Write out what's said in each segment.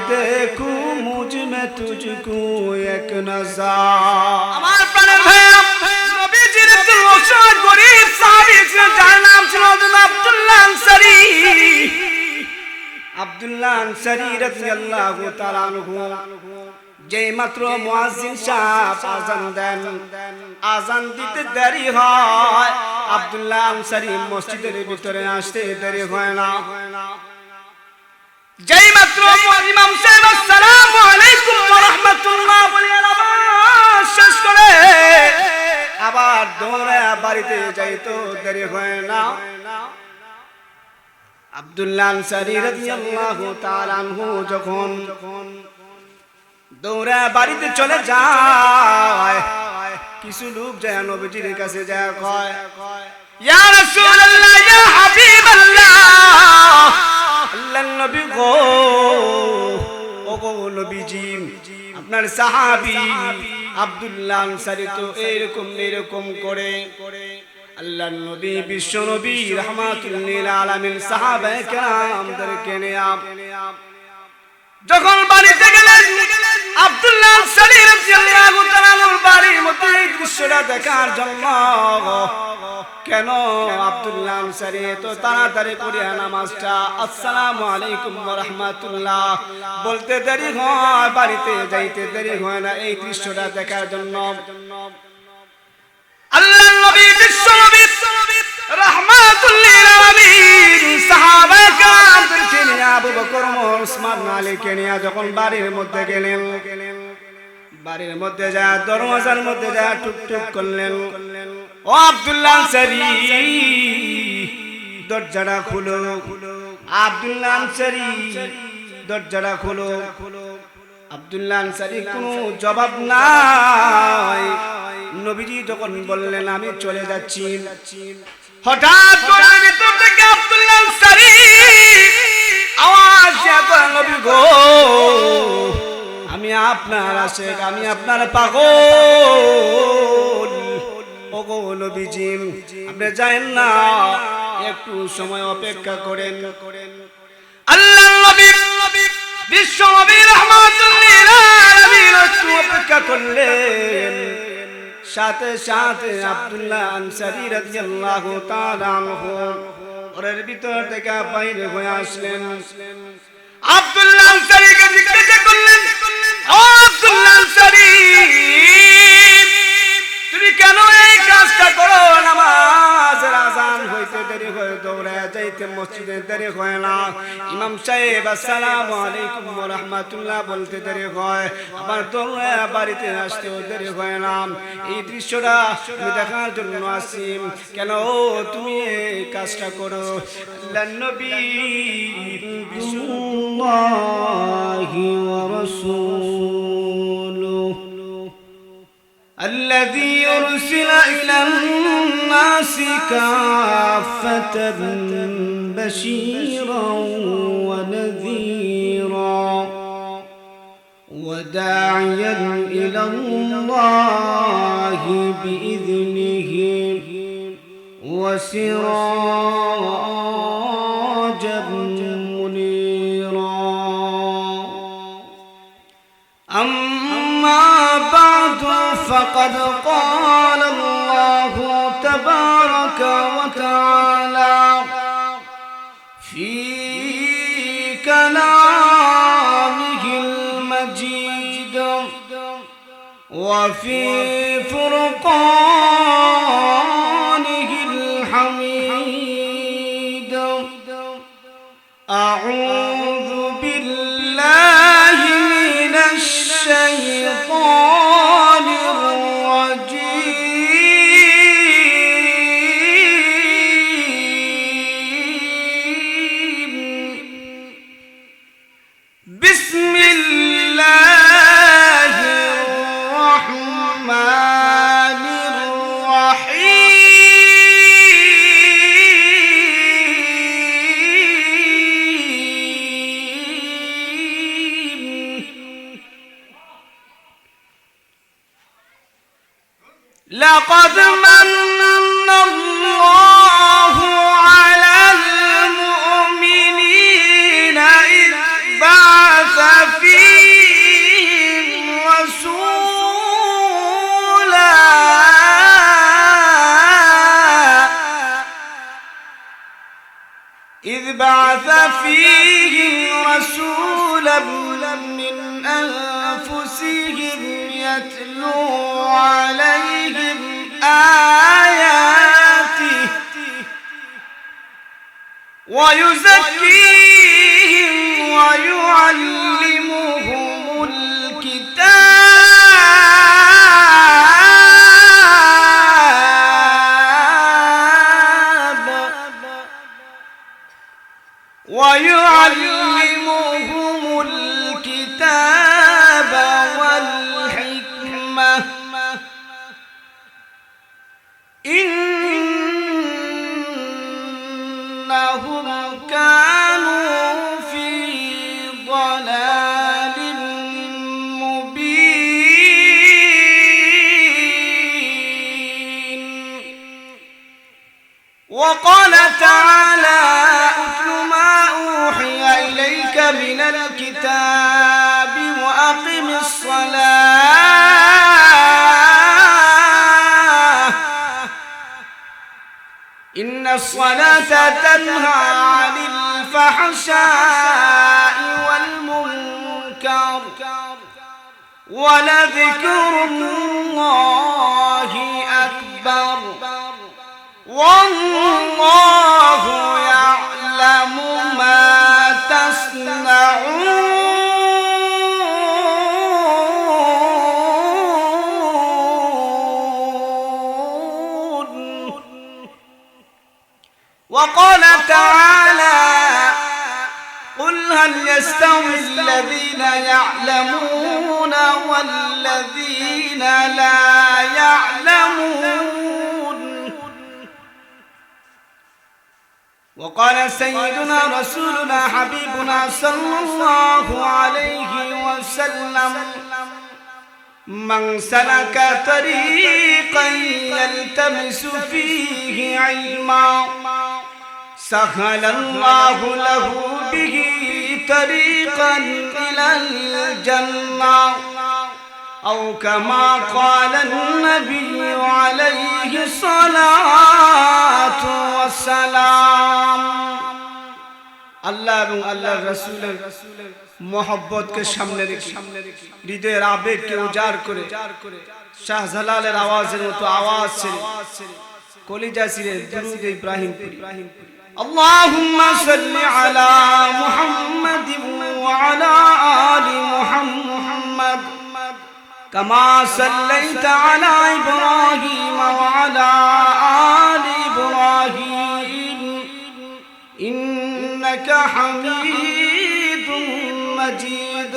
देखूं मुझ में तुझको एक नज़र। আমার প্রাণের ভাই নবীজির তুলসী গরিব সাহাবী যার নাম ছিল আব্দুল্লাহ আনসারী। আব্দুল্লাহ আনসারী রাদিয়াল্লাহু তাআলা আনহু যেই মাত্র মুয়াজ্জিন সাহেব আযান দেন, আযান দিতে দেরি হয়, আব্দুল্লাহ আনসারী মসজিদের ভিতরে আসতে দেরি হয় না। যেই মাত্র ইমাম সাহেব আসসালামু আলাইকুম ওয়া রাহমাতুল্লাহ বলে নামাজ শেষ করে আবার দৌড়ে বাড়িতে যাইতো দেরি হয় না। আব্দুল্লাহ আনসারী রাদিয়াল্লাহু তাআলা আনহু যখন দৌড়ে বাড়িতে চলে যায়, কিছু লোক যায় নবীজির কাছে যায় কয়, ইয়া রাসূলুল্লাহ, ইয়া হাবিবাল্লাহ, আল্লাহর নবী গো, ও গো নবীজি, আপনার সাহাবী আব্দুল্লাহ আনসারী তো এরকম করে। আল্লাহর নবী বিশ্ব নবী রাহমাতুল লিল আলামিন সাহাবায়ে কেরামদেরকে নিয়ে যখন বাড়িতে গেলেন, আব্দুল্লাহ আনসারী রাদিয়াল্লাহু তাআলা বাড়ির মধ্যে এই দৃশ্যটা দেখার জন্য কেন আব্দুল্লাহ আনসারী তো তাড়াতাড়ি করে নামাজটা আসসালামু আলাইকুম ওয়া রাহমাতুল্লাহ বলতে দেরি হয়, বাড়িতে যাইতে দেরি হয় না, এই দৃশ্যটা দেখার জন্য আল্লাহর নবী বিশ্ব নবী রাহমাতুল লিল আলামিন সাহাবায়ে কেরামদেরকে নিয়ে আবু বকর ওসমান আলীকে নিয়ে যখন বাড়ির মধ্যে গেলেন, বাড়ির মধ্যে যা দরওয়াজার মধ্যে যা টুকটুক করলেন, ও আব্দুল্লাহ আনসারী দরজাটা খুলো, আব্দুল্লাহ আনসারী দরজাটা খুলো। আব্দুল্লাহ আনসারী কোনো জবাব নাই। নবীজি যখন বললেন আমি চলে যাচ্ছি, হঠাৎ করে ভিতর থেকে আব্দুল্লাহ আনসারী আওয়াজ করে, নবী গো, আমি আপনার আশিক, আমি আপনার পাগল, ও গো নবীজি, আপনি যায়েন না, একটু সময় অপেক্ষা করেন। আল্লাহর নবী বিশ্ব নবী রাহমাতুল লিল আলামিন একটু অপেক্ষা করলেন, সাথে সাথে আব্দুল্লাহ আনসারী রাদিয়াল্লাহু তাআলা আনহু ঘরের ভিতর থেকে বাইরে হয়ে আসলেন। আব্দুল্লাহ আনসারীকে জিজ্ঞাসা করলেন, ও আব্দুল্লাহ আনসারী, তুমি কেন এই কাজটা করো? নামাজের আযান হইতে দেরি হয়, দৌড়ে যাইতে মসজিদে দেরি হয় না, ইমাম সাহেব আসসালামু আলাইকুম ওয়া রাহমাতুল্লাহ বলতে দেরি হয়, আবার দৌড়ে বাড়িতে আসতেও দেরি হয় না, এই দৃশ্যটা আমি দেখার জন্য আসি, কেন তুমি এই কাজটা করো? আল্লাহর নবী বিশুল্লাহি ওয়া রাসূলুহু الذي أرسل إلى الناس كافة بشيرا ونذيرا وداعيا إلى الله بإذنه وسراجا منيرا. أما بعد فقد قال الله تبارك وتعالى في كلامه المجيد وفي فرقانه الحميد. أعوذ بالله من الشيطان الرجيم. بسم الله الرحمن الرحيم. لقد من الله على المؤمنين إذ بعث إذ بعث فيهم رسولا من أنفسهم يتلو عليهم آياته ويزكيهم ويعلمهم الكتاب والحكمة إنهم كانوا في ضلال مبين. وقال تعالى أتل ما أوحي إليك من الكتاب وأقم الصلاة إن الصلاة تنهى عن الفحشاء والمنكر ولذكر الله أكبر والله يعلم ما تصنعون. وقال تعالى قل هل يستوي الذين يعلمون والذين لا يعلمون. وقال سيدنا رسولنا حبيبنا صلى الله عليه وسلم من سلك طريقا يلتمس فيه علما سهل الله له به طريقا إلى الجنة أو كما قال النبي عليه الصلاة والسلام. আল্লাহ এবং আল্লাহর রাসূলের মহব্বতকে সামনে রেখে হৃদয়ের আবেগকে উজাড় করে শাহজালালের আওয়াজের মতো আওয়াজ ছেড়ে কলিজা ছিঁড়ে দুরূদ ইব্রাহিম আল্লাহুম্মা সাল্লি আলা মুহাম্মাদিন ওয়া আলা আলি মুহাম্মাদ কামা সাল্লাইতা আলা ইব্রাহিম ওয়া আলা আলি ইব্রাহিম ইন্নাকা হামিদুম মাজিদ.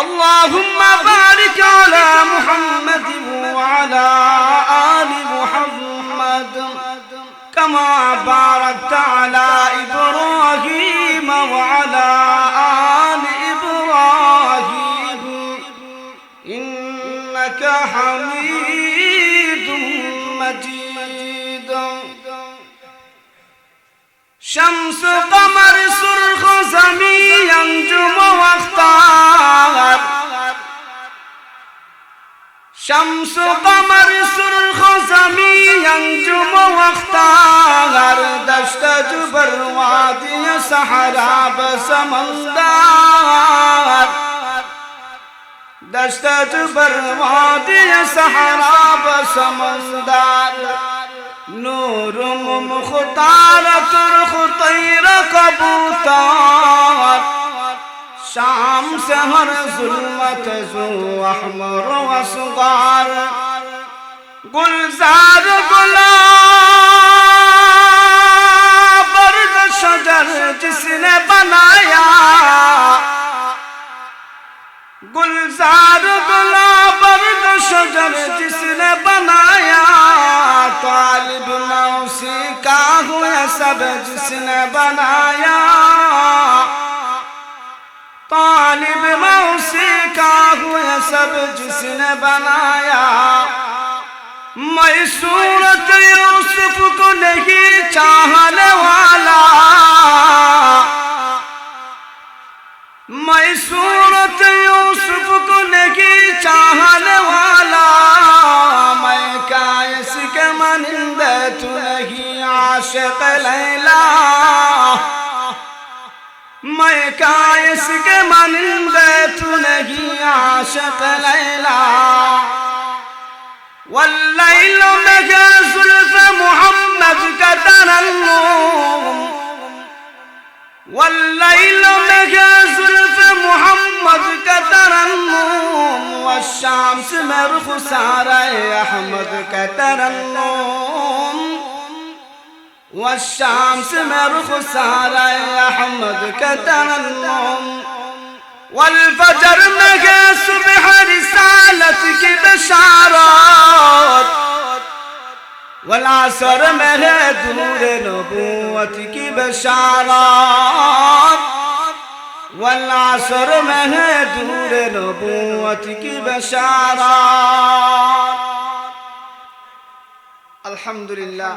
আল্লাহুম্মা বারিক আলা মুহাম্মাদিন ওয়া আলা আলি মুহাম্মাদ كما باركت على إبراهيم وعلى آل إبراهيم إنك حميد مجيد. شمس قمر سرخ زمي ينجم واختار شمس قمر سرخ زمي ينجم واختار دشت جبر وادي صحرا بسمندار دشت جبر وادي صحرا بسمندار نور مختار ترخ طير کبوتر شام سے ہر ظلمت زو احمر وصغار گلزار گلاب برد شجر جس نے بنایا گلزار گلاب برد شجر جس نے بنایا طالب موسی کا ہوئے سب جس نے بنایا طالب موسی کا ہوئے سب جس نے بنایا میں صورت یوسف کو نہیں چاہنے والا میں صورت یوسف کو نہیں چاہنے والا میں کیا اس के मानिंदे तू नहीं आशिक लैला मैं क्या इसके मानिंदे तू नहीं आशिक लैला والليل مجا زلف محمد كترنم والليل مجا زلف محمد كترنم والشمس مرخص على أحمد كترنم والشمس مرخص على أحمد كترنم والفجر مجا صبح رسالتك بشارات والعصر مجا دور نبوتك بشارات والعصر مجا دور نبوتك بشارات الحمد لله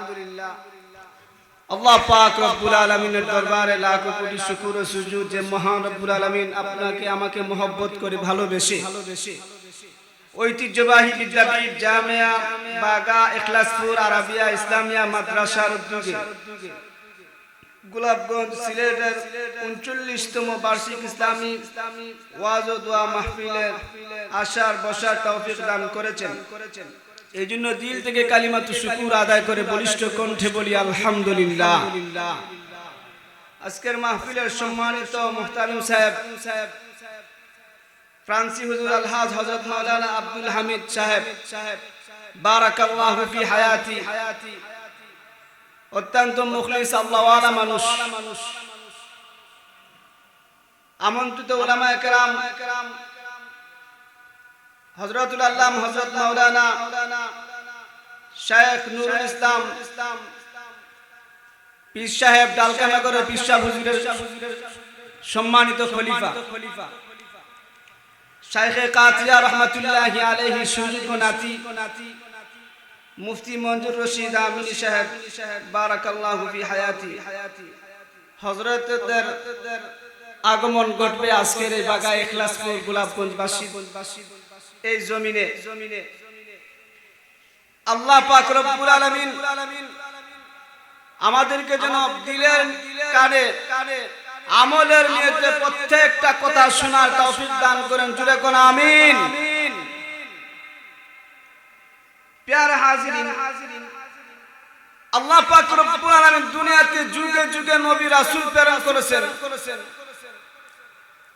আল্লাহ পাক রব্বুল আলামিনের দরবারে লাখো কোটি শুকর ও সুজুদ যে মহান রব্বুল আলামিন আপনাকে আমাকে মহব্বত করে ভালোবেসে ঐতিহ্যবাহী বিদ্যাপীঠ জামিয়া বাগা ইখলাসপুর আরাবিয়া ইসলামিয়া মাদ্রাসার উদ্যোগে গোলাপগঞ্জ সিলেটের ৩৯তম বার্ষিক ইসলামী ওয়াজ ও দোয়া মাহফিলের আসার বসার তৌফিক দান করেছেন এই জন্য দিল থেকে কালিমাতু শুকর আদায় করে বলিষ্ঠ কণ্ঠে বলি আলহামদুলিল্লাহ। আজকের মাহফিলের সম্মানিত মুহতামিম সাহেব ফ্রান্সি হুজুর আলহাজ হযরত মাওলানা আব্দুল হামিদ সাহেব বারাকাল্লাহু ফি হায়াতি অত্যন্ত মুখলিস আল্লাহওয়ালা মানুষ আমন্ত্রিত উলামায়ে কেরাম হযরতুল আল্লাম হযরত মাওলানা শেখ নুরুল ইসলাম পীর সাহেব ডালকানগরের পীর সাহেব হুজুরের সম্মানিত খলিফা শাইখে কাতিয়া রাহমাতুল্লাহি আলাইহি সুযোগ্য নাতি মুফতি মঞ্জুর রশিদ আমিনী সাহেব বারাকাল্লাহু ফি হায়াতি হযরতদের আগমন ঘটবে আজকের এই বাগা ইখলাসপুর গোলাপগঞ্জ বাসী এই জমিনে আল্লাহ পাক রব্বুল আলামিন আমাদেরকে যেন দিলের কানে আমলের নিয়তে প্রত্যেকটা কথা শোনার তৌফিক দান করেন জুড়ে কোন আমিন। প্যারে হাজিরিন আল্লাহ পাক রব্বুল আলামিন দুনিয়াতে যুগে যুগে নবী রাসূল প্রেরণ করেছেন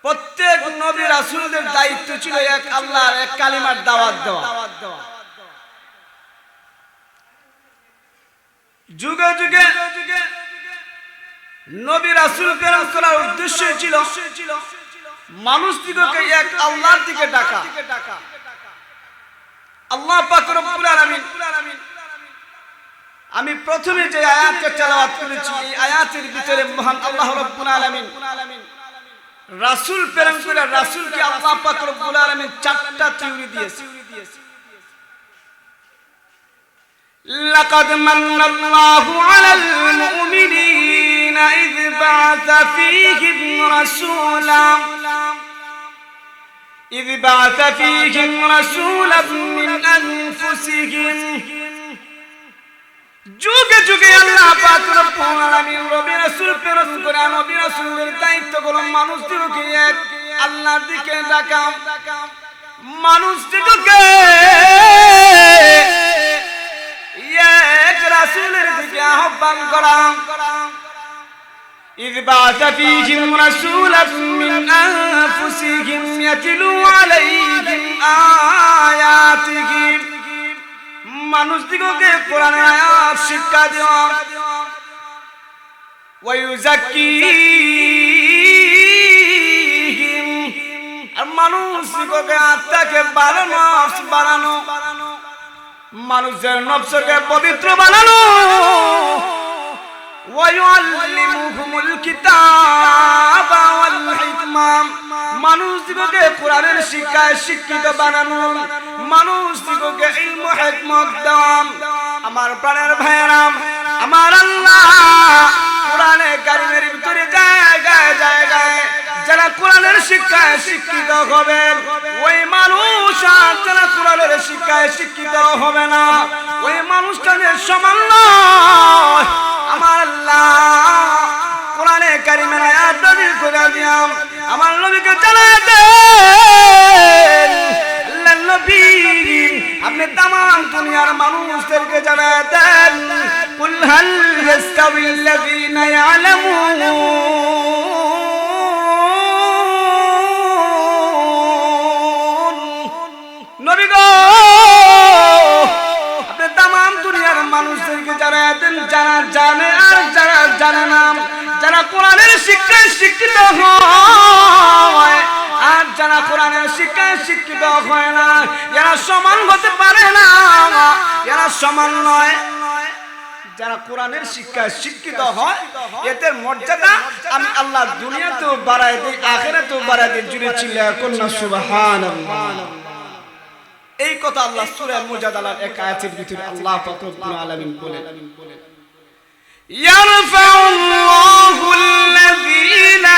প্রত্যেক নবী রাসূলদের দায়িত্ব ছিল এক আল্লাহর এক কালিমার দাওয়াত দেওয়া যুগে যুগে নবী রাসূল প্রেরণ করার উদ্দেশ্য ছিল মানুষদিগকে এক আল্লাহর দিকে ডাকা। আল্লাহ পাক রব্বুল আলামিন আমি প্রথমে যে আয়াতটা তেলাওয়াত করেছি এই আয়াতের ভিতরে মহান আল্লাহ রাব্বুল আলামিন রাসূল প্রেরণ করে রাসূলকে আল্লাহ পাক রব্বুল আলামিন চারটা থিওরি দিয়েছে। লাকাদ মান্নাল্লাহু আলাল মুমিনিনা ইয বা'আসা ফীহিম রাসূলান মিন আনফুসিহিম যুগে যুগে আল্লাহ পাক রব্বুল আলামিন নবী রাসূল প্রেরণ করে নবী রাসূলের দায়িত্বগুলো মানুষদেরকে এক আল্লাহর দিকে ডাকা মানুষদেরকে এক রাসূলের দিকে আহ্বান করা। إذ بعث فيهم رسولا من أنفسهم يتلو عليهم آياته মানুষদিগকে কোরআনের আয়াত শিক্ষা দেওয়া ওয়ায়ুযাক্কিহিম আর মানুষদিগকে আত্মাকে বাড়ানো মানুষের নফসকে পবিত্র বানানো ওয়ায়ুআল্লিমুহুমুল কিতাবা ওয়াল হিকমা মানুষদিগকে কোরআনের শিক্ষায় শিক্ষিত বানানো মানুষদিগকে ইলম হিকমত দেওয়া। আমার প্রাণের ভাইয়েরা আমার আল্লাহ কোরআনে কারীমের ভিতরে জায়গায় জায়গায় যারা যারা কোরআনের শিক্ষায় শিক্ষিত হবে ওই মানুষ আর যারা কোরআনের শিক্ষায় শিক্ষিত হবে না ওই মানুষটাদের সমান নয়। আমার আল্লাহ কোরআনে কারিমের আয়াত নাযিল করে দিলাম, আমার নবীকে জানায় দেন, আল্লাহর নবী আপনি তামাম দুনিয়ার মানুষদেরকে জানায় দেন, কুল হাল ইয়াস্তাবিল্লাযীনা ইয়ালামুন, নবী গো আপনি তামাম দুনিয়ার মানুষদেরকে জানায় দেন, যারা জানে আর যারা জানে না, যারা কোরআনের শিক্ষায় শিক্ষিত হয় আর যারা কোরআনের শিক্ষায় শিক্ষিত হয় না, এরা সমান হতে পারে না, এরা সমান নয়। যারা কোরআনের শিক্ষায় শিক্ষিত হয় এদের মর্যাদা আমি আল্লাহ দুনিয়াতেও বাড়ায় দিই, আখিরাতেও বাড়ায় দিই। জুড়ে চিল্লায়া কন্যা সুবহানাল্লাহ। এই কথা আল্লাহ সূরা মুজাদালার এক আয়াতের ভিতরে আল্লাহ পাক রব্বুল আলামিন বলেন, ইয়ারফাউল্লাহু আল্লাযীনা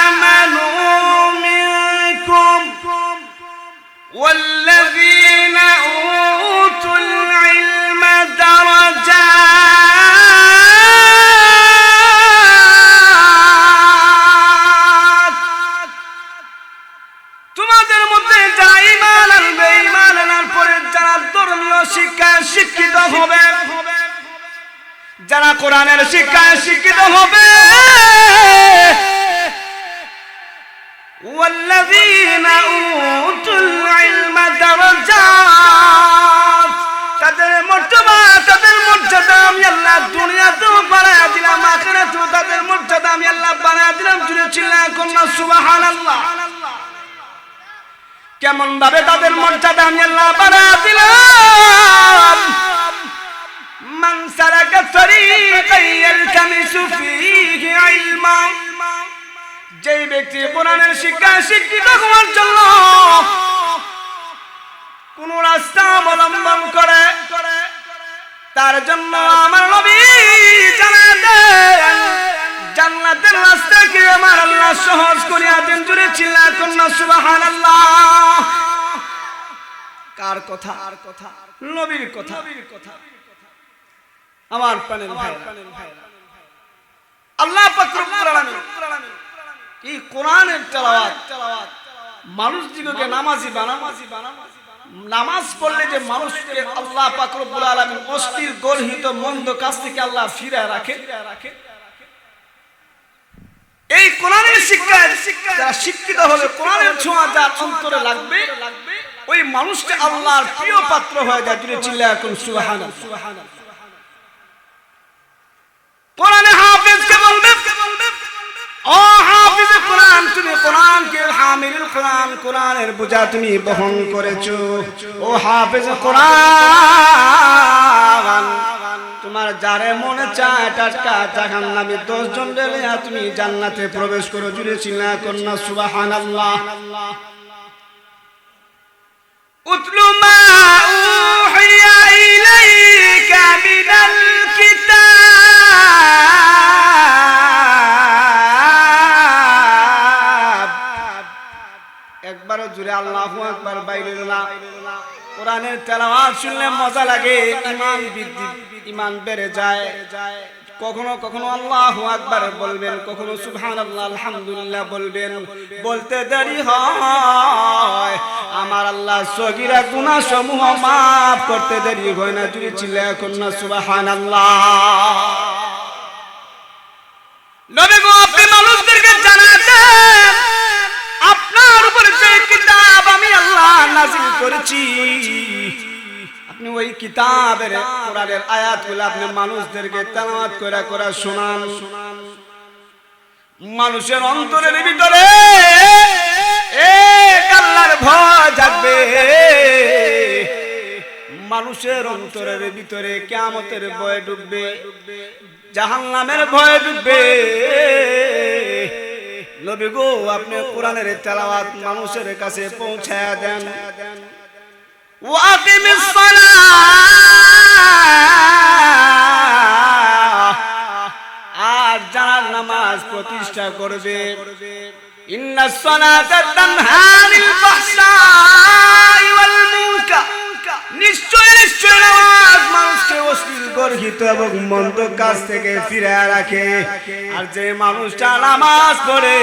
আমানু মিনকুম ওয়াল্লাযীনা উতুল ইলমা দারাজাত। তোমাদের মধ্যে যারা ঈমান আনবে, ঈমান আনার পরে যারা ধর্মীয় শিক্ষায় শিক্ষিত হবে, যারা কোরআনের শিক্ষায় শিক্ষিত হবে, ওয়াল্লাযীনা উতুল ইলমা দারাজাত, তাদের মর্যাদা আমি আল্লাহ দুনিয়াতেও বাড়ায়া দিলাম, আখিরাতেও তাদের মর্যাদা আমি আল্লাহ বাড়ায়া দিলাম। জুড়ে চিল্লায়া কন্যা সুবহানাল্লাহ। কেমন ভাবে তাদের মর্যাদা আমি আল্লাহ বাড়ায়া দিলাম? মান সালাকা তরিকান ইয়ালতামিসু ফীহি ইলমা, যেই ব্যক্তি কোরআনের শিক্ষায় শিক্ষিত হওয়ার জন্য কোন রাস্তা অবলম্বন করে, তার জন্য আমার নবী জানায় দেন জান্নাতের রাস্তাকে আমার আল্লাহ সহজ করিয়া দেন। জুড়ে চিল্লায়া কন্যা সুবহানাল্লাহ। কার কথা? নবীর কথা। আমার প্রাণের ভাই, আল্লাহ পাক রব্বুল আলামিন এই কোরআনের তেলাওয়াত মানুষদিগকে নামাজি বানান। নামাজ পড়লে যে মানুষকে আল্লাহ পাক রব্বুল আলামিন অস্থির গর্হিত মন্দ কাজ থেকে আল্লাহ ফিরায় রাখে, এই কোরআনের শিক্ষায় যারা শিক্ষিত হবে, কোরআনের ছোঁয়া যার অন্তরে লাগবে, ওই মানুষটা আল্লাহর প্রিয় পাত্র হয়ে যায়। জুড়ে চিল্লায়া কোন সুবহানাল্লাহ। কোরআনে হাফেজকে বলবে, ও হাফিজ কোরআন, তুমি কোরআনকে হামিলুল কোরআন, কোরআনের বোঝা তুমি বহন করেছো। ও হাফিজ কোরআন, তোমার যারে মনে চায় টাটকা জাহান্নামী 10 জন রেলে তুমি জান্নাতে প্রবেশ করো। জুড়ে চিল্লায়া কন্যা সুবহানাল্লাহ। উতলু মা উহিয়া ইলাইকা মিনাল কিতাব। একবার জুড়ে আল্লাহু আকবার বাইরে না। কোরআনের তেলাওয়াত শুনলে মজা লাগে, ঈমান বৃদ্ধি, ঈমান বেড়ে যায়। কখনো কখনো আল্লাহু আকবার বলবেন, কখনো সুবহানাল্লাহ আলহামদুলিল্লাহ বলবেন। বলতে দেরি হয়, আমার আল্লাহ সগীরা গুনাহ সমূহ maaf করতে দেরি হয় না। জুড়ে চিল্লায়া কন্যা সুবহানাল্লাহ। নবী গো আপনি মানুষদেরকে জানাতেন আপনার উপরে যে কিতাব আমি আল্লাহ নাযিল করেছি, আপনি ওই কিতাবের কোরআনের আয়াতগুলো আপনি মানুষদেরকে তেলাওয়াত করে শোনান। মানুষের অন্তরের ভিতরে এক আল্লাহর ভয় জাগবে, মানুষের অন্তরের ভিতরে কিয়ামতের ভয় ডুববে, জাহান্নামের ভয় ডুববে। নবী গো আপনি কোরআনের তেলাওয়াত মানুষের কাছে পৌঁছায়া দেন। ওয়াকিমিস সালাহ, আর যারা নামাজ প্রতিষ্ঠা করবে ইন্নাস সালাতা তানহা আনিল ফাহশাই ওয়াল মুনকার, নিশ্চয় নিশ্চয় নামাজ মানুষকে অশ্লীল গর্হিত এবং মন্দ কাজ থেকে ফিরিয়ে রাখে। আর যে মানুষটা নামাজ পড়ে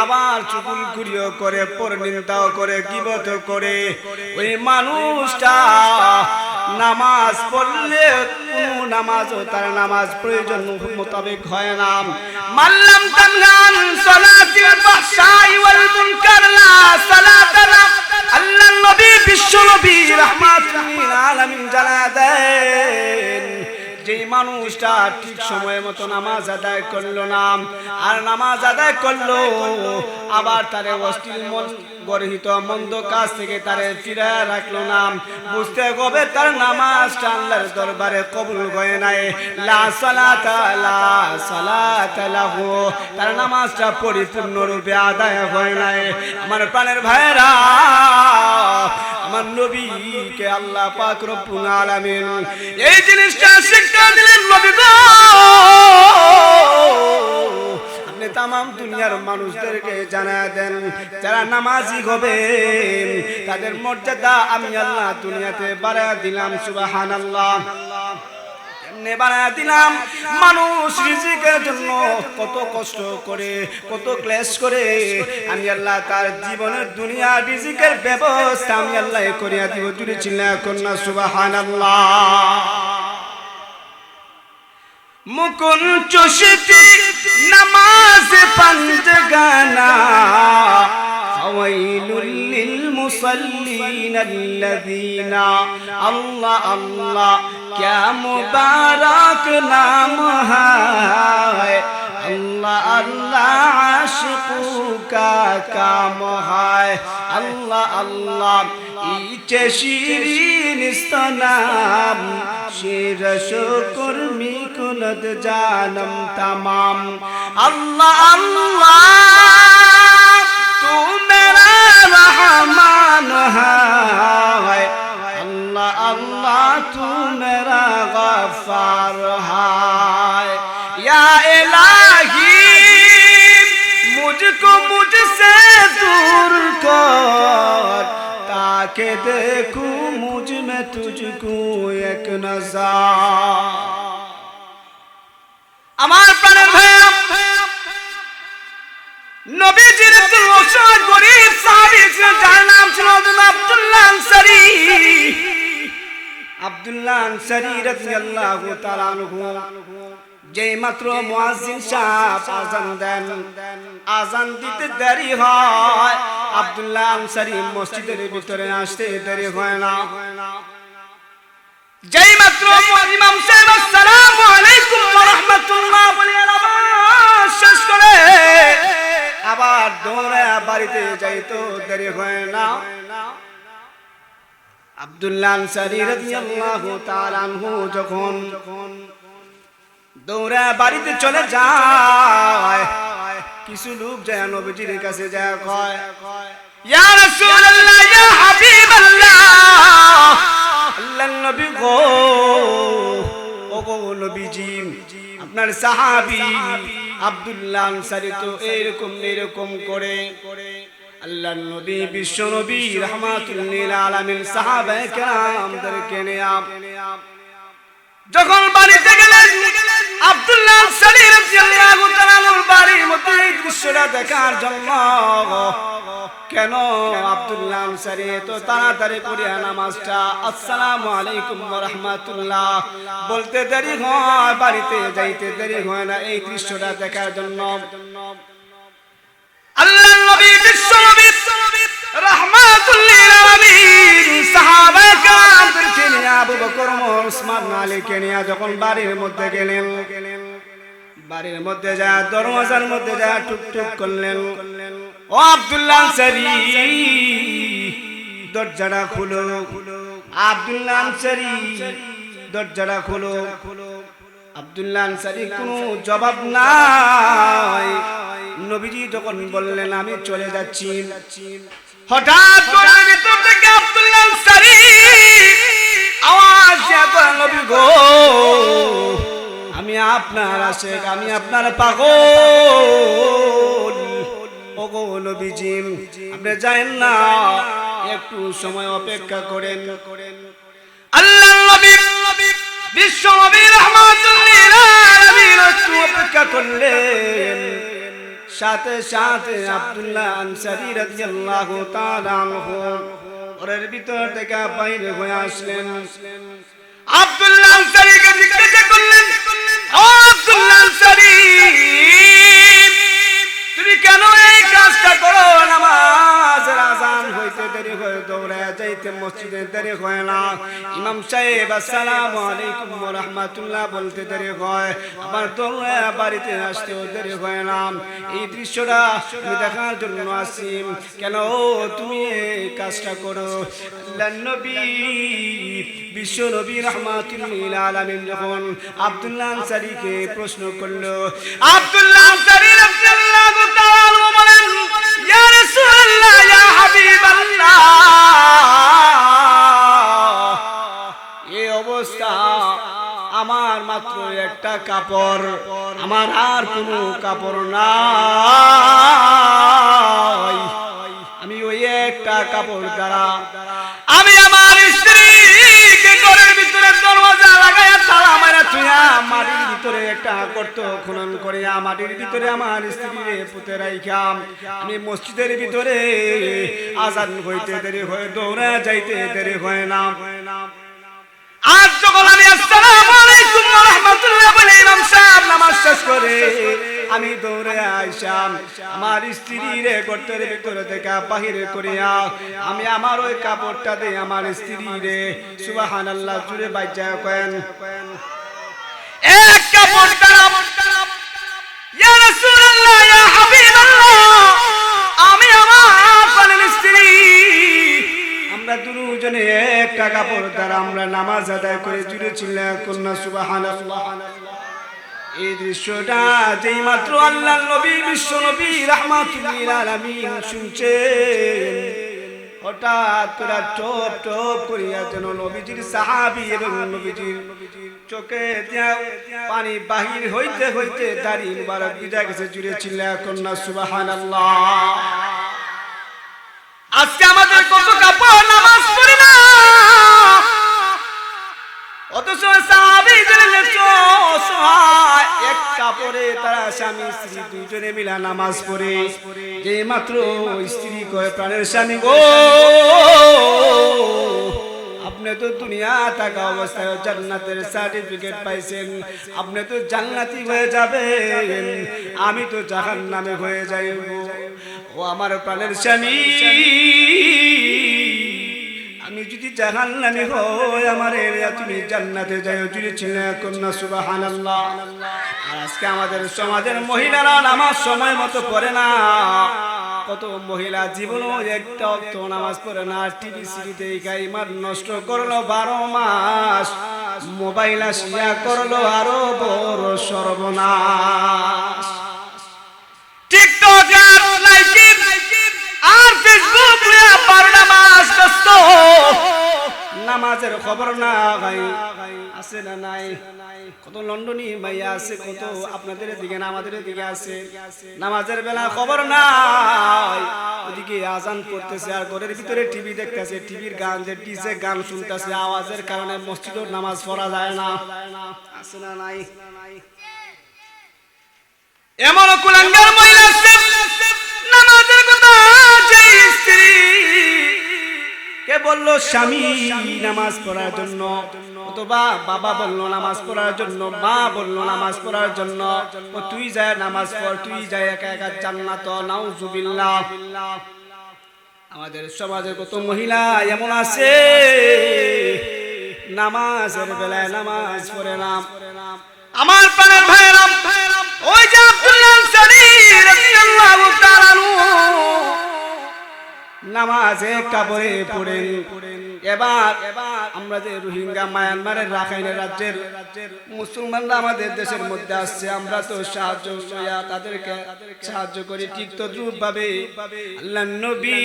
আবার চুগলখড়িও করে, পরনিন্দাও করে, গীবত করে, ওই মানুষটা নামাজ পড়লে কোন নামাজও তার নামাজ প্রয়োজন মোতাবেক হয় না। মাল্লাম তানহান সালাতিল ফাহশাই ওয়াল মুনকার লা সালাতা লা। আল্লাহ নবী বিশ্ব নবী রাহমাতুল লিল আলামিন জানায় দেন, যে মানুষটা ঠিক সময় মতো নামাজ আদায় করলো না, আর নামাজ আদায় করলো আবার তারে অশ্লীল মন গর্হিত মন্দ কাজ থেকে তারে ফিরিয়ে রাখলো না, বুঝতে হবে তার নামাজটা আল্লাহর দরবারে কবুল হয় নাই। লা সালাতা লাহু, তার নামাজটা পরিপূর্ণরূপে আদায় হয় নাই। আমার প্রাণের ভাইরা, আমার নবীকে আল্লাহ পাক রব্বুল আলামিন এই জিনিসটা শিক্ষা দিলেন। নবী গো, আপনি তামাম দুনিয়ার মানুষদেরকে জানায় দেন, যারা নামাজি হবে তাদের মর্যাদা আমি আল্লাহ দুনিয়াতে বাড়ায় দিলাম। সুবহানাল্লাহ। বাড়ায় দিলাম। মানুষ রিজিকের জন্য কত কষ্ট করে, কত ক্লেশ করে, আমি আল্লাহ তার জীবনের দুনিয়া রিজিকের ব্যবস্থা আমি আল্লাহ করিয়া দিব। জুড়ে চিল্লা কন্যা সুবহানাল্লাহ। মুকুন চুশতি নামাজ পাঞ্জগানা, ফাওয়াইলুল লিল মুসাল্লিন আল্লাযীনা। আল্লাহ আল্লাহ क्या मुबारक नाम है, अल्लाह अल्लाह आशिकों का काम है। अल्लाह अल्लाह इचे शिरीन स्तनाम, शेर शुक्र मिकुनद जानम तमाम। अल्लाह अल्लाह तू मेरा रहमान है, अल्लाह अल्लाह तू मेरा गफ्फार है। या इलाही मुझको मुझसे दूर कर, ताकि देखूं मुझ में तुझको एक नज़र। আমার প্রাণের ভাইরা, নবীজির একজন অসহায় গরীব সাহাবী ছিলেন, যার নাম ছিল আব্দুল্লাহ আনসারী। আব্দুল্লাহ আনসারী রাদিয়াল্লাহু তাআলা আনহু যেই মাত্র মুয়াজ্জিন সাহেব আযান দেন, আযান দিতে দেরি হয়, আব্দুল্লাহ আনসারী মসজিদের ভিতরে আসতে দেরি হয় না। যেই মাত্র ইমাম সাহেব আসসালামু আলাইকুম ওয়া রাহমাতুল্লাহ বলে নামাজ শেষ করে আবার দৌড়ে বাড়িতে যাইতো দেরি হয় না। আব্দুল্লাহ আনসারী রাদিয়াল্লাহু তাআলা আনহু যখন দৌড়ে বাড়িতে চলে যায়, কিছু লোক যায় নবীজির কাছে যায় কয়, ইয়া রাসূলুল্লাহ, ইয়া হাবিবাল্লাহ, আল্লাহর নবী গো, ও গো নবীজি, আপনার সাহাবী আব্দুল্লাহ আনসারী তো এরকম করে। আল্লাহর নবী বিশ্ব নবী রাহমাতুল লিল আলামিন সাহাবায়ে কেরামদেরকে নিয়ে যখন বাড়িতে গেলেন, আব্দুল্লাহ আনসারী রাদিয়াল্লাহু তাআলা বাড়ির মধ্যে এই দৃশ্যটা দেখার জন্য কেন আব্দুল্লাহ আনসারী তো তাড়াতাড়ি করে নামাজটা আসসালামু আলাইকুম ওয়া রাহমাতুল্লাহ বলতে দেরি হয়, বাড়িতে যাইতে দেরি হয় না, এই দৃশ্যটা দেখার জন্য আল্লাহর নবী বিশ্ব নবী রাহমাতুল লিল আলামিন সাহাবায়ে কেরামদেরকে নিয়ে, আবু বকর ওমর ওসমান আলীকে নিয়ে যখন বাড়ির মধ্যে গেলেন, বাড়ির মধ্যে যায় দরওয়াজার মধ্যে যায় টুকটুক করলেন, ও আব্দুল্লাহ আনসারী দরজাটা খুলো, আব্দুল্লাহ আনসারী দরজাটা খুলো। আব্দুল্লাহ আনসারী কোনো জবাব নাই। নবীজি যখন বললেন আমি চলে যাচ্ছি, হঠাৎ করে ভিতর থেকে আব্দুল্লাহ আনসারী আওয়াজ দেয়, নবী গো, আমি আপনার আশিক, আমি আপনার পাগল, ওগো নবীজি আপনি যায়েন না, একটু সময় অপেক্ষা করেন। আল্লাহর নবী বিশ্ব নবী রাহমাতুল লিল আলামিন একটু অপেক্ষা করলেন। সাথে সাথে আব্দুল্লাহ আনসারী রাদিয়াল্লাহু তাআলা আনহু ঘরের ভিতর থেকে বাইরে হয়ে আসলেন। আব্দুল্লাহ আনসারীকে জিজ্ঞাসা করলেন, ও আব্দুল্লাহ আনসারী, তুমি কেন এই কাজটা করো? নামাজের আযান হইতে দেরি হয়, দৌড়ায় যাইতে মসজিদে দেরি হয় না, ইমাম সাহেব আসসালামু আলাইকুম ওয়া রাহমাতুল্লাহ বলতে দেরি হয়, আবার দৌড়ায় বাড়িতে আসতেও দেরি হয় না। এই দৃশ্যটা আমি দেখার জন্য আসি, কেন তুমি এই কাজটা করো? আল্লাহর নবী বিশ্ব নবী রাহমাতুল লিল আলামিন যখন আব্দুল্লাহ আনসারীকে প্রশ্ন করলো, আব্দুল্লাহ আনসারী রাদিয়াল্লাহু তাআলা বলেন, ইয়া রাসূলুল্লাহ, ইয়া হাবিবাল্লাহ, এই অবস্থা, আমার মাত্র একটা কাপড়, আমার আর কোনো কাপড় নাই, আমি ওই একটা কাপড় দ্বারা আমি আমার স্ত্রীকে ঘরের ভিতরে দরওয়াজা লাগায়া তালা মারা থুয়া মাটির ভিতরে একটা গর্ত খনন করিয়া মাটির ভিতরে আমার স্ত্রীরে পুঁতে রাইখা আমি মসজিদের ভিতরে আযান হইতে দেরি হয়, দৌড়া যাইতে দেরি হয় না। আজ যখন আমি আসসালামু আলাইকুম ওয়া রাহমাতুল্লাহ বলে ইমাম সাহেব নামাজ শেষ করে আমি দৌড়ে আইসাম আমার স্ত্রীরে গর্তের ভিতরে থেকে বাহিরে করিয়া আমি আমার ওই কাপড়টা দিয়ে আমার স্ত্রীরে সুবহানাল্লাহ জুড়ে বাইজা কয়েন এক কাপড় দ্বারা, ইয়া রাসূলুল্লাহ, ইয়া হাবিবাল্লাহ, আমি আমার প্রাণের স্ত্রী আমরা দুজনে একটা কাপড় দ্বারা আমরা নামাজ আদায় করে জুড়ে ছিলাম কন্যা সুবহানাল্লাহ। এই দৃশ্যটা যেই মাত্র আল্লাহর নবী বিশ্ব নবী রাহমাতুল লিল আলামিন শুনছেন, হঠাৎ করে টপ টপ করিয়া যেন নবীজির সাহাবী এবং নবীজির চোখে পানি বাহির হইতে হইতে দাড়ি মুবারক ভিজা গেছে, জুড়ে ছিলাম কন্যা সুবহানাল্লাহ। আজকে আমাদের কত কাপড় নামাজ পড়ি না, অথচ সাহাবীদের এক কাপড়ে তারা স্বামী স্ত্রী দুইজনে মিলা নামাজ পড়ে। যে মাত্র স্ত্রী কয়, প্রাণের স্বামী গো, আপনি তো দুনিয়া থাকা অবস্থায় জান্নাতের সার্টিফিকেট পাইছেন, আপনি তো জান্নাতি হয়ে যাবেন, আমি তো জাহান্নামে হয়ে যাইব। ও আমার প্রাণের স্বামী, আমি যদি জাহান্নামী হই আমার তুমি জান্নাতে যাও, জুড়ে ছিল কন্যা সুবহানাল্লাহ। আর আজকে আমাদের সমাজের মহিলারা নামাজ সময় মতো পড়ে না, কত মহিলা জীবনও একটা অক্ত নামাজ পড়ে না, টিভি সিরিতে ইমান নষ্ট করলো 12 মাস, মোবাইল আসিয়া করলো আরো বড় সর্বনাশ। টিকটক আর ফেসবুক নামাজের খবর না ভাই আছে না নাই? কত লন্ডনী ভাইয়া আছে, কত আপনাদের দিকে না আমাদের দিকে আছে, নামাজের বেলা খবর নাই, ওদিকে আজান পড়তেছে আর ঘরের ভিতরে টিভি দেখতেছে, টিভির গান যে ডিজে গান শুনতেছে, আওয়াজের কারণে মসজিদে নামাজ পড়া যায় না, আছে না নাই? এমন কুলাঙ্গার মহিলা আছে নামাজের কথা যে স্ত্রী কে বললো স্বামী নামাজ পড়ার জন্য, অথবা বাবা বললো নামাজ পড়ার জন্য, মা বললো নামাজ পড়ার জন্য, ও তুই যায় নামাজ পড়, তুই যায় একা একা জান্নাত, নাউজুবিল্লাহ। আমাদের সমাজে কত মহিলা এমন আছে নামাজের বেলায় নামাজ পড়ে না। আমার প্রাণের ভাইরা, ওই যে আব্দুল্লাহ আনসারী রাদিয়াল্লাহু তাআলা নামাজে কাপড়ে পড়েন। এবার আমরা যে রোহিঙ্গা মায়ানমারের রাখাইন রাজ্যের মুসলমানরা আমাদের দেশের মধ্যে আসছে, আমরা তো সাহায্য লইয়া তাদেরকে সাহায্য করি, ঠিক তদ্রূপ ভাবে আল্লাহর নবী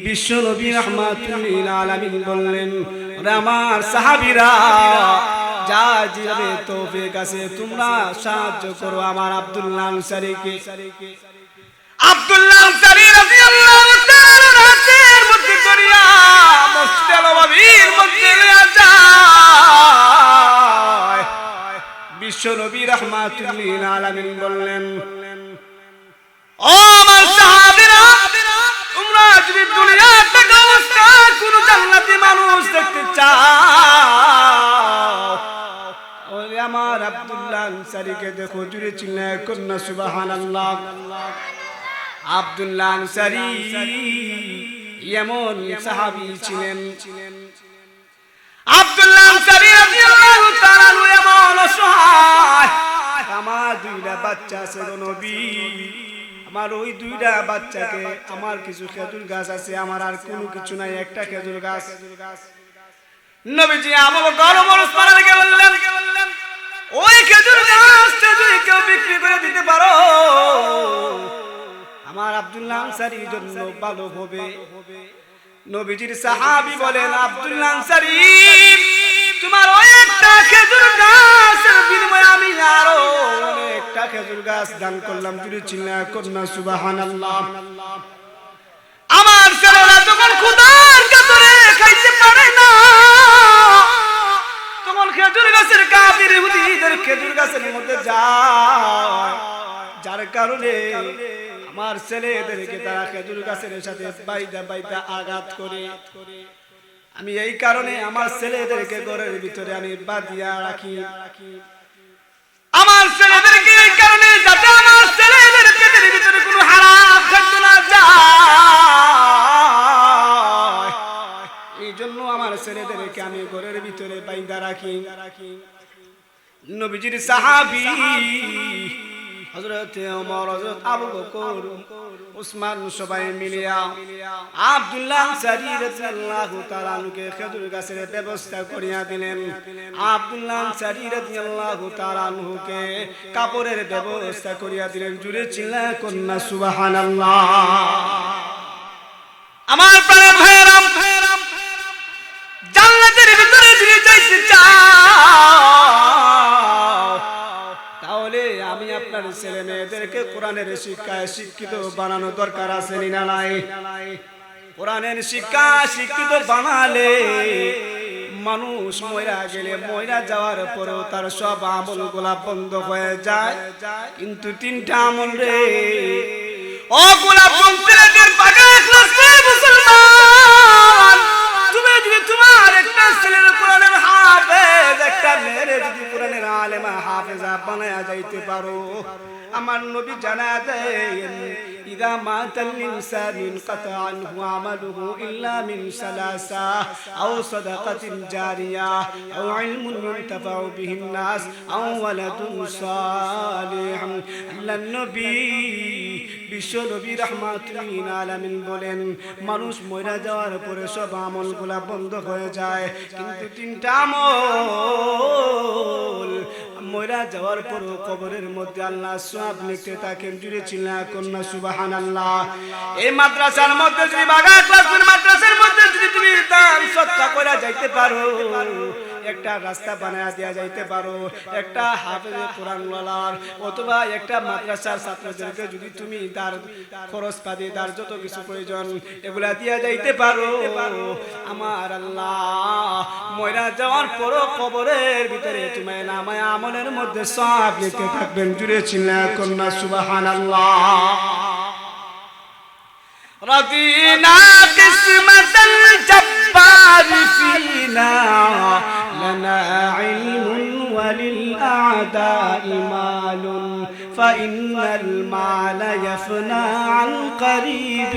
বিশ্ব নবী রাহমাতুল লিল আলামিন বললেন, ওরে আমার সাহাবীরা, যা যেভাবে তৌফিক আছে তোমরা সাহায্য করো আমার আব্দুল্লাহ আনসারীকে। আব্দুল্লাহ আনসারী রাদিয়াল্লাহু তাআলা রাতের মধ্যে করিয়া মসজিদে নববীর মধ্যে নিয়ে যায়। বিশ্ব নবী রাহমাতুল লিল আলামিন বললেন, ও আমার সাহাবীরা, তোমরা যদি দুনিয়াতে কোন জান্নাতি মানুষ দেখতে চাও, ওরে আমার আব্দুল্লাহ আনসারীকে দেখো। জুড়ে চিল্লায় কন্যা সুবহানাল্লাহ। আব্দুল্লাহ আনসারী এমন সাহাবী ছিলেন, আব্দুল্লাহ আনসারী রাদিয়াল্লাহু তাআলা এমন অসহায়। আমার দুইটা বাচ্চা আছে গো নবী, আমার ওই দুইটা বাচ্চাকে, আমার কিছু খেজুর গাছ আছে, আমার আর কোনো কিছু নাই, একটা খেজুর গাছ। নবীজি আবু বকর ওমর ওসমানকে বললেন, ওই খেজুর গাছটা যদি কেউ বিক্রি করে দিতে পারো, আমার আব্দুল্লাহ আনসারীর জন্য ভালো হবে। নবীজির সাহাবী বলেন, আব্দুল্লাহ আনসারী, তোমার ওই একটা খেজুর গাছের বিনিময়ে আমি আরো অনেকটা খেজুর গাছ দান করলাম। জুড়ে চিল্লায় কন্যা সুবহানাল্লাহ। আমার ছেলেরা যখন ক্ষুধার কাতরে খাইতে পারে না, তখন খেজুর গাছের কাফির ইহুদিদের খেজুর গাছের মধ্যে যায়, যার কারণে আমার ছেলেদেরকে তারা খেজুর গাছের সাথে বাইদা বাইদা আঘাত করে। আমি এই কারণে আমার ছেলেদেরকে ঘরের ভিতরে আমি বাঁধিয়া রাখি। আমার ছেলেদেরকে এই কারণে, যাতে আমার ছেলেদের পেটের ভিতরে কোনো হারাম খাদ্য না যায়, এই জন্য আমার ছেলেদেরকে আমি ঘরের ভিতরে বাইন্ধা রাখি। নবীজির সাহাবী হযরত ওমর, হযরত আবু বকর, উসমান সবাই মিলিয়া আব্দুল্লাহ আনসারী রাদিয়াল্লাহু তাআলা আনহুকে খেজুর গাছের ব্যবস্থা করিয়া দিলেন। আব্দুল্লাহ আনসারী রাদিয়াল্লাহু তাআলা আনহুকে কাপড়ের ব্যবস্থা করিয়া দিলেন। জুড়ে চিল্লায় কন্যা সুবহানাল্লাহ। আমার প্রাণের ভাইরা, জান্নাতের ভিতরে যদি যাইতে চাও, তাহলে আমি আপনার ছেলে মেয়েদেরকে কোরআনের শিক্ষায় শিক্ষিত বানানো দরকার আছে না নাই? কোরআনের শিক্ষা শিক্ষিত বানালে মানুষ মইরা গেলে, মইরা যাওয়ার পরেও তার সব আমলগুলা বন্ধ হয়ে যায়, কিন্তু তিনটা আমল রে ওগুলা বন্ধ রাখার বাগা ইখলাস করে মুসলমান। তুমি যদি তোমার একটা ছেলের কোরআনের হাফেজ, একটা মেয়ের যদি কোরআনের আলেমা হাফেজা বানায়া যাইতে পারো, আমার নবী জানা দেন, ইদা মাতাল ইনসানু ইনকাতা আনহু আমালুহু ইল্লা মিন সালাসা আও সাদাকাতিন জারিয়া আও ইলমুন ইউনতাফাউ বিহিন নাস আও ওয়ালাদুন সালিহুন। আল্লাহর নবী বিশ্ব নবী রাহমাতুল লিল আলামিন বলেন, মানুষ মরে যাওয়ার পরে সব আমলগুলা বন্ধ হয়ে যায়, কিন্তু তিনটা আমল মরে যাওয়ার পর কবরের মধ্যে আল্লাহ সওয়াব লিখতে থাকেন। জুড়ে চিল্লায় কন্যা সুবহানাল্লাহ। এই মাদ্রাসার মধ্যে যদি বাগা ক্লাসের মাদ্রাসার মধ্যে যদি তুমি দান সদকা করে যাইতে পারো, একটা রাস্তা বানায়া দেয়া যাইতে পারো, একটা হাফেজ কোরআন ওয়ালার অথবা একটা মাদ্রাসার ছাত্রদেরকে যদি তুমি তার খরচ পাতি, তার যত কিছু প্রয়োজন এগুলা দিয়া যাইতে পারো, আমার আল্লাহ ময়রা যাওয়ার পর কবরের ভিতরে তুমি নামায় আমলের মধ্যে সওয়াব লিখতে থাকবেন। জুড়ে চিল্লায় কন্যা সুবহানাল্লাহ। رضينا قسمة الجبار فينا لنا علم وللأعداء مال فإن المال يفنى عن قريب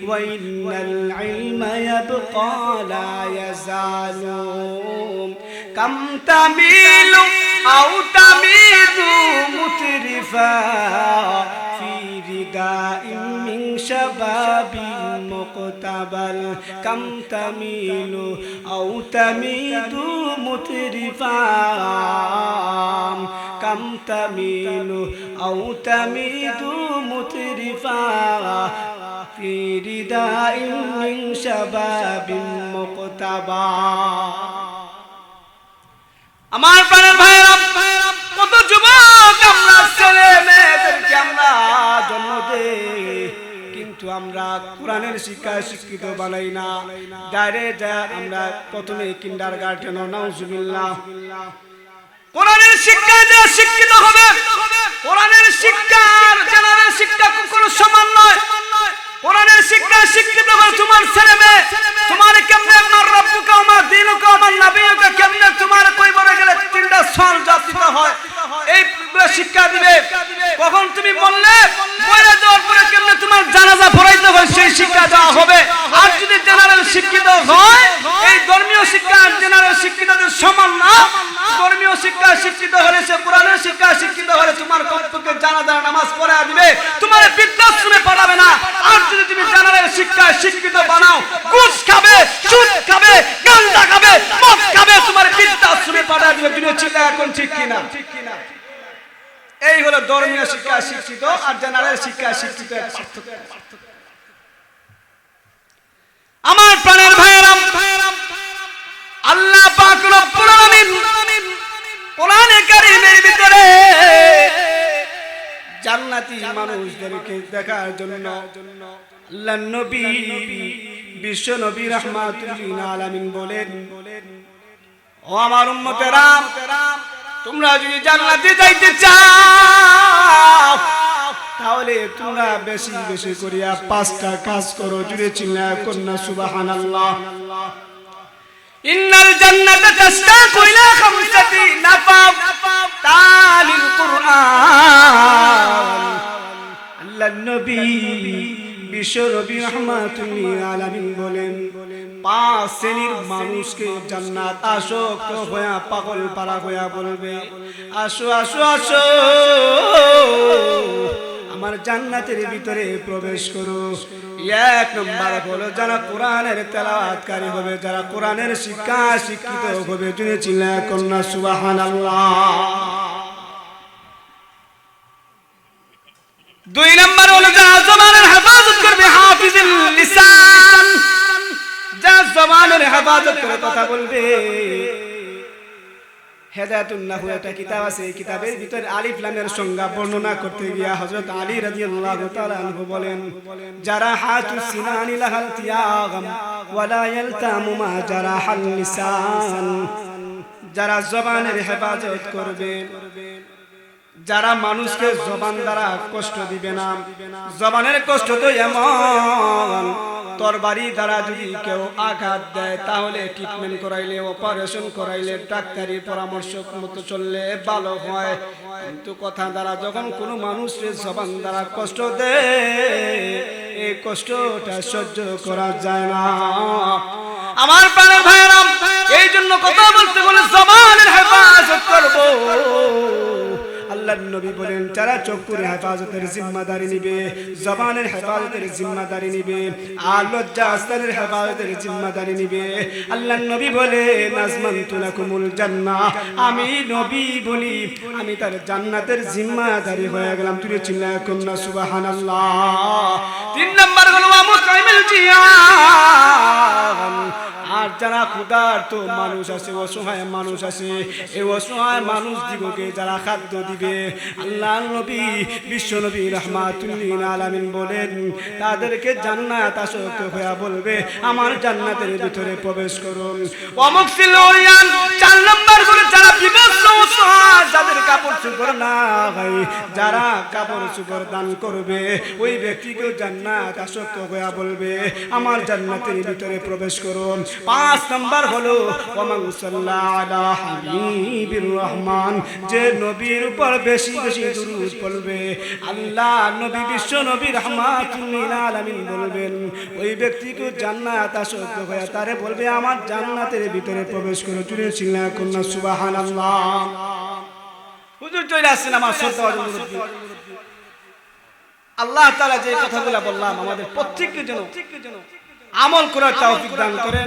وإن العلم يبقى لا يزال كم تميل أو تميد مترفا في رداء من شباب مقتبل كم تميل أو تميد مترفا كم تميل أو تميد مترفا في رداء من شباب مقتبل। আমার প্রাণের ভাইরা, কত যুবক আমরা ছেলে মেয়েদেরকে তাকে আমরা জন্ম দেই, কিন্তু আমরা কোরআনের শিক্ষায় শিক্ষিত বানাই না। ডাইরেক্ট আমরা প্রথমে কিন্ডারগার্টেন, নাউজুবিল্লাহ, কোরআনের শিক্ষায় যে শিক্ষিত হবে, কোরআনের শিক্ষার জেনারেল শিক্ষা কোনো সমান নয়। কোরআনের শিক্ষায় শিক্ষিত হবে তোমার ছেলে মেয়ে, তোমার কেমনে আমার রব্বুকা আমার দিনুকা আমার নবীকা কেমনে তোমার কই বলে গেলে তিনটা সওয়াল জবাব দিতে হয়, এই শিক্ষা দিবে। কখন তুমি বললে মরে যাওয়ার পরে কেমনে তোমার জানাজা পড়াইতে হয় সেই শিক্ষা দেওয়া হবে। আর যদি জেনারেল শিক্ষিত হয়, এই ধর্মীয় শিক্ষা জেনারেল শিক্ষিতদের সমান না। ধর্মীয় শিক্ষা শিক্ষিত হলে সে কোরআনের শিক্ষা শিক্ষিত হলে তোমার কমপক্ষে জানাজার নামাজ পড়া দিবে, তোমার বৃদ্ধাশ্রমে পাঠাবে না। আর যদি তুমি জেনারেল শিক্ষা শিক্ষিত বানাও, ঘুষ খাবে, সুদ খাবে, গাঁজা খাবে, মদ খাবে, তোমার বৃদ্ধাশ্রমে পাঠা দিবে। তুমি চিন্তা এখন ঠিক কিনা? এই হলো ধর্মীয় শিক্ষা শিক্ষিত আর জেনারেল শিক্ষা শিক্ষিত। আমার প্রাণের ভাইয়েরা, আল্লাহ পাক রব্বুল আলামিন কোরআনে কারীমের ভিতরে জান্নাতি মানুষদেরকে দেখার জন্য আল্লাহর নবী বিশ্ব নবী রাহমাতুল লিল আলামিন বলেন, ও আমার উম্মতেরা, তোমরা যদি জান্নাতে যাইতে চাও তাহলে তোমরা বেশি বেশি করিয়া 5টা কাজ করো। জুড়ে চিল্লা কন্যা সুবহানাল্লাহ। ইন্নাল জান্নাতা তাশতাকু ইলা 5 নাফাক তালিল কুরআন। আল্লাহর নবী বিশ্ব নবী রাহমাতুল লিল আলামিন বলেন, 5 শ্রেণীর মানুষকে জান্নাত আসক্ত হয়ে পাগল পারা হয়ে বলবে, আসো আসো আসো আমার জান্নাতের ভিতরে প্রবেশ করো। 1 নম্বর হলো যারা কোরআনের তেলাওয়াতকারী হবে, যারা কোরআনের শিক্ষা শিক্ষিত হবে। জুড়ে চিল্লা কন্যা সুবহানাল্লাহ। 2 নম্বর হলো যারা জবানের হেফাজত করবে, হাফিজুল লিসান, যারা জবানের হেফাজত করে কথা বলবে। হেদায়াতুন নাহু একটা কিতাব আছে, এই কিতাবের ভিতরে আলিফ লামের সংজ্ঞা বর্ণনা করতে গিয়া হযরত আলী রাদিয়াল্লাহু তাআলা আনহু বলেন, জারাহাতুস সিনানি লাহাল তিয়াগাম ওয়ালা ইয়ালতামু মা জারাহাল লিসান। যারা জবানের হেফাজত করবে, যারা মানুষকে জবান দ্বারা কষ্ট দিবে না। জবানের কষ্ট তো এমন, তরবারি দ্বারা যদি কেউ আঘাত দেয় তাহলে ট্রিটমেন্ট করাইলে, অপারেশন করাইলে, ডাক্তারি পরামর্শ মতো চললে ভালো হয়। কিন্তু কথা দ্বারা যখন কোনো মানুষের জবান দ্বারা কষ্ট দেয়, এই কষ্টটা সহ্য করা যায় না। আমার প্রাণের ভাইয়েরা, এই জন্য কথা বলতে বলে জবানের হেফাজত করব। আল্লাহর নবী বলেন, যারা চক্ষুর হেফাজতের জিম্মাদারি নিবে, জবানের হেফাজতের জিম্মাদারি নিবে, আর লজ্জাস্থানের হেফাজতের জিম্মাদারি নিবে, আল্লাহর নবী বলেন, আজমানতু লাকুমুল জান্নাহ, আমি নবী বলি আমি তার জান্নাতের জিম্মাদারি হয়ে গেলাম। তুই চিল্লা কন্যা সুবহানাল্লাহ। 3 নম্বর হলো আমুতাইমিল জিয়ান। আর যারা ক্ষুধার্ত মানুষ আছে, অসহায় মানুষ আছে, এই অসহায় মানুষ দিগকে যারা খাদ্য দিবে, আল্লাহর নবী বিশ্ব নবী রাহমাতুল লিল আলামিন বলেন, তাদেরকে জান্নাত আসক্ত হয়ে বলবে, আমার জান্নাতের ভিতরে প্রবেশ করুন। ওয়ামুকসিল ওরিয়ান। 4 নম্বর করে যারা বিবস্ত্র অসহায়, যাদের কাপড় চোপড় নাই, যারা কাপড় চোপড় দান করবে, ওই ব্যক্তিকে জান্নাত আসক্ত হয়ে বলবে, আমার জান্নাতের ভিতরে প্রবেশ করুন। 5 নম্বর হলো ওয়ামান সাল্লাল্লাহু আলা হাবিবির রহমান, যে নবীর উপর বেশি বেশি দুরূদ পড়বে, আল্লাহ নবী বিশ্ব নবী রাহমাতুল লিল আলামিন বলবেন, ওই ব্যক্তিকে জান্নাত আসক্ত হয়ে তারে বলবে, আমার জান্নাতের ভিতরে প্রবেশ করো। জুড়ে চিল্লা কন্যা সুবহানাল্লাহ। হুজুর চলে আসছেন আমার শ্রদ্ধা মুরব্বি। আল্লাহ তাআলা যে কথাগুলো বললাম আমাদের প্রত্যেককে যেন আমল করার তৌফিক দান করেন।